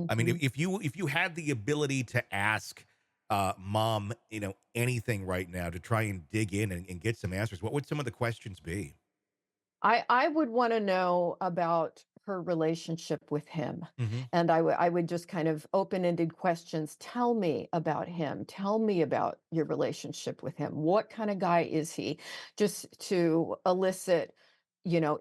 I mean, Mhm. if you had the ability to ask mom, anything right now to try and dig in and get some answers, what would some of the questions be? I would wanna know about her relationship with him, Hmm. and I would just kind of open-ended questions. "Tell me about him. Tell me about your relationship with him. What kinda guy is he?" Just to elicit,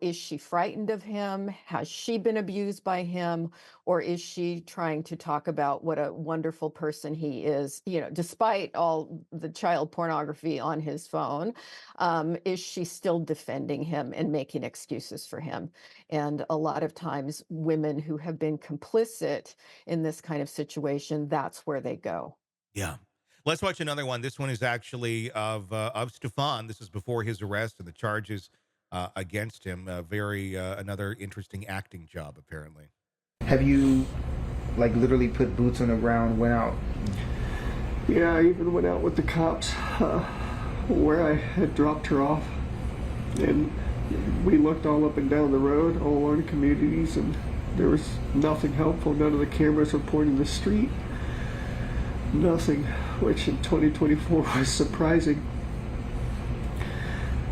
is she frightened of him? Has she been abused by him? Or is she trying to talk about what a wonderful person he is, despite all the child pornography on his phone? Is she still defending him and making excuses for him? And a lot of times, women who have been complicit in this kind of situation, that's where they go. Yeah. Let's watch another one. This one is actually of Stefan. This is before his arrest and the charges against him. Very another interesting acting job, apparently. Have you like literally put boots on the ground, went out? Yeah, I even went out with the cops where I had dropped her off. And we looked all up and down the road, all along the communities, and there was nothing helpful. None of the cameras were pointing the street. Nothing, which in 2024 was surprising.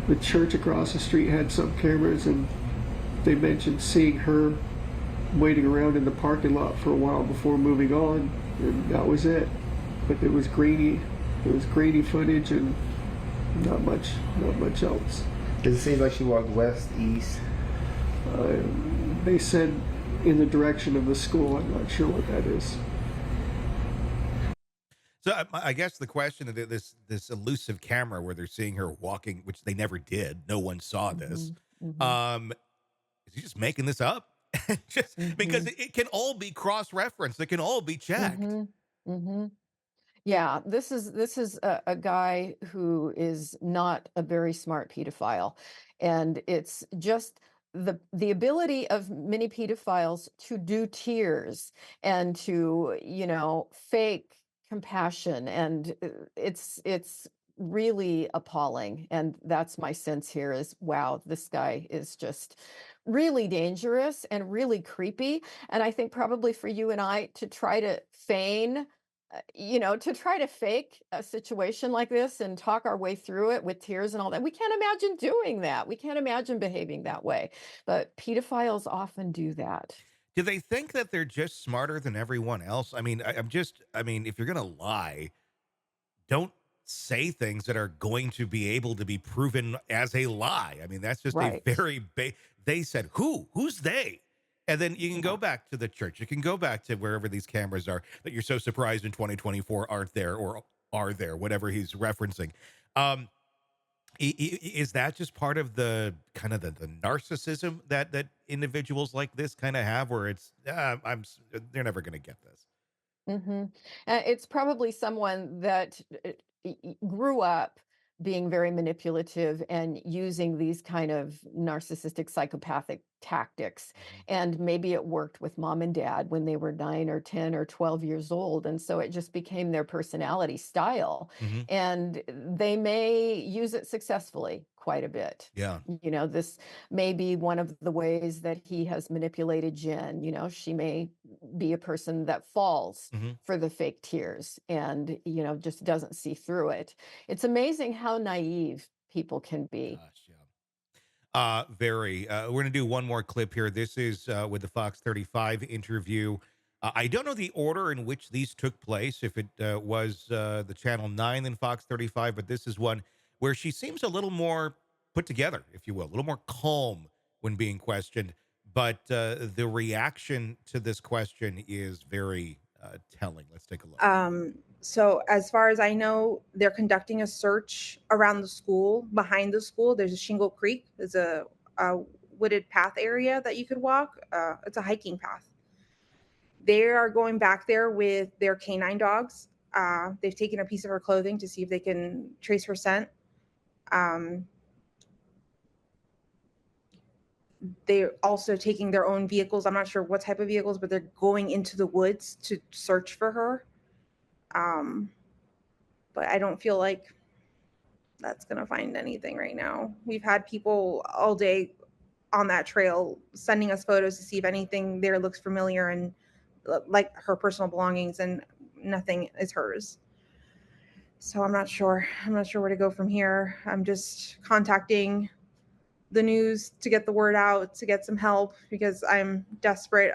The church across the street had some cameras, and they mentioned seeing her waiting around in the parking lot for a while before moving on, and that was it. But it was grainy. It was grainy footage, and not much else. Does it seem like she walked west, east? Uh, they said in the direction of the school. I'm not sure what that is. So I guess the question of this elusive camera where they're seeing her walking, which they never did. No one saw this. Mhm, mhm, Um, is he just making this up? Just because mhm, it can all be cross-referenced. It can all be checked. mhm, mhm. Yeah, this is a guy who is not a very smart pedophile, and it's just the ability of many pedophiles to do tears and to, fake compassion, and it's really appalling. And that's my sense here is, wow, this guy is just really dangerous and really creepy. And I think probably for you and I to try to feign to try to fake a situation like this and talk our way through it with tears and all that. We can't imagine doing that. We can't imagine behaving that way. But pedophiles often do that. Do they think that they're just smarter than everyone else? I mean, I mean, if you're going to lie, don't say things that are going to be able to be proven as a lie. I mean, that's just a Right. very they said, who's they? And then you can go Yeah. back to the church. You can go back to wherever these cameras are that you're so surprised in 2024 aren't there or are there, whatever he's referencing. Um, is that just part of the kind of the narcissism that individuals like this kind of have, where it's they're never going to get this. Mhm. It's probably someone that grew up being very manipulative and using these kind of narcissistic psychopathic tactics. Mhm. And maybe it worked with mom and dad when they were 9 or 10 or 12 years old. And so it just became their personality style. Mhm. And they may use it successfully quite a bit. Yeah. This may be one of the ways that he has manipulated Jen. She may be a person that falls Mhm. for the fake tears and, just doesn't see through it. It's amazing how naive people can be. Gosh, yeah. Very. We're gonna do one more clip here. This is with the Fox 35 interview. I don't know the order in which these took place. If it was the Channel 9 than Fox 35, but this is one where she seems a little more put together, if you will, a little more calm when being questioned. But the reaction to this question is very telling. Let's take a look. So as far as I know, they're conducting a search around the school. Behind the school, there's a Shingle Creek. There's a wooded path area that you could walk. It's a hiking path. They are going back there with their canine dogs. They've taken a piece of her clothing to see if they can trace her scent. Um, they're also taking their own vehicles. I'm not sure what type of vehicles, but they're going into the woods to search for her. Um, but I don't feel like that's going to find anything right now. We've had people all day on that trail sending us photos to see if anything there looks familiar, and like her personal belongings, and nothing is hers. So I'm not sure. I'm not sure where to go from here. I'm just contacting the news to get the word out, to get some help, because I'm desperate.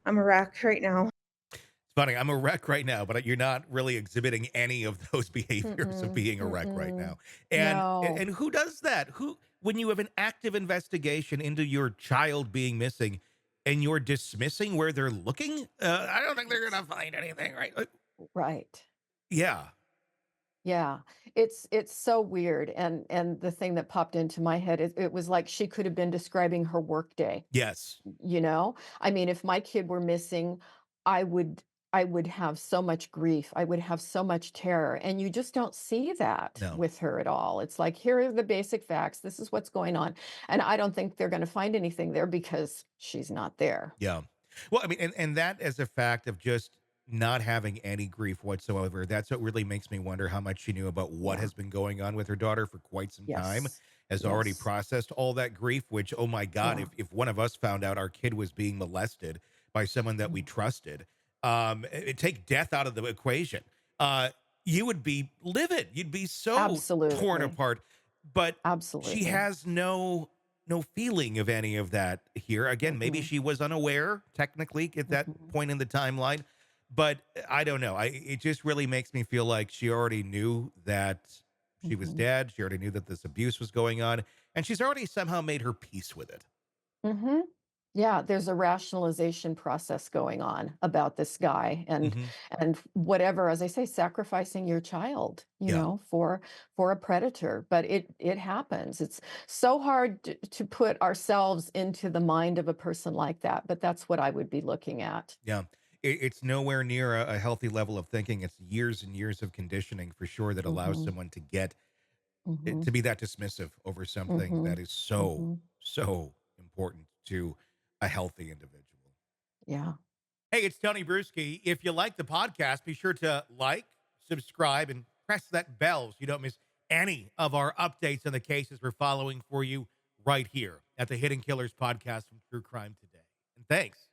I'm a wreck right now. It's funny. I'm a wreck right now, but you're not really exhibiting any of those behaviors of Mm-mm, being a wreck right mm-mm. now. And No. and who does that? Who, when you have an active investigation into your child being missing and you're dismissing where they're looking? I don't think they're going to find anything, right? Right. Yeah. Yeah, it's so weird, and the thing that popped into my head is it was like she could have been describing her workday, Yes. you know? I mean, if my kid were missing, I would I would have so much grief. I would have so much terror, and you just don't see that No. with her at all. It's like, here are the basic facts. This is what's going on. And I don't think they're going to find anything there because she's not there. Yeah. Well, I mean, and that as a fact of just not having any grief whatsoever, that's what really makes me wonder how much she knew about what Yeah. has been going on with her daughter for quite some time, Yes. has already Yes. processed all that grief, which, oh my God, Yeah. if one of us found out our kid was being molested by someone that we Mm. trusted, take death out of the equation. Uh, you would be livid. You'd be so torn Absolutely. apart. But she Absolutely. has no feeling of any of that here. Again, maybe Mhm. she was unaware technically at that Mhm. point in the timeline, but I don't know. It just really makes me feel like she already knew that she was Mhm. dead. She already knew that this abuse was going on, and she's already somehow made her peace with it. Mhm. Yeah, there's a rationalization process going on about this guy Hmm. and whatever, as I say, sacrificing your child, Yeah. for a predator, but it happens. It's so hard to put ourselves into the mind of a person like that, but that's what I would be looking at. Yeah. It's nowhere near a healthy level of thinking. It's years and years of conditioning for sure that allows Mhm. someone to get Mhm. to be that dismissive over something that Mhm. is so, Mhm. so important to a healthy individual. Yeah. Hey, it's Tony Brueski. If you like the podcast, be sure to like, subscribe, and press that bell so you don't miss any of our updates on the cases we're following for you right here at the Hidden Killers podcast from True Crime Today. And thanks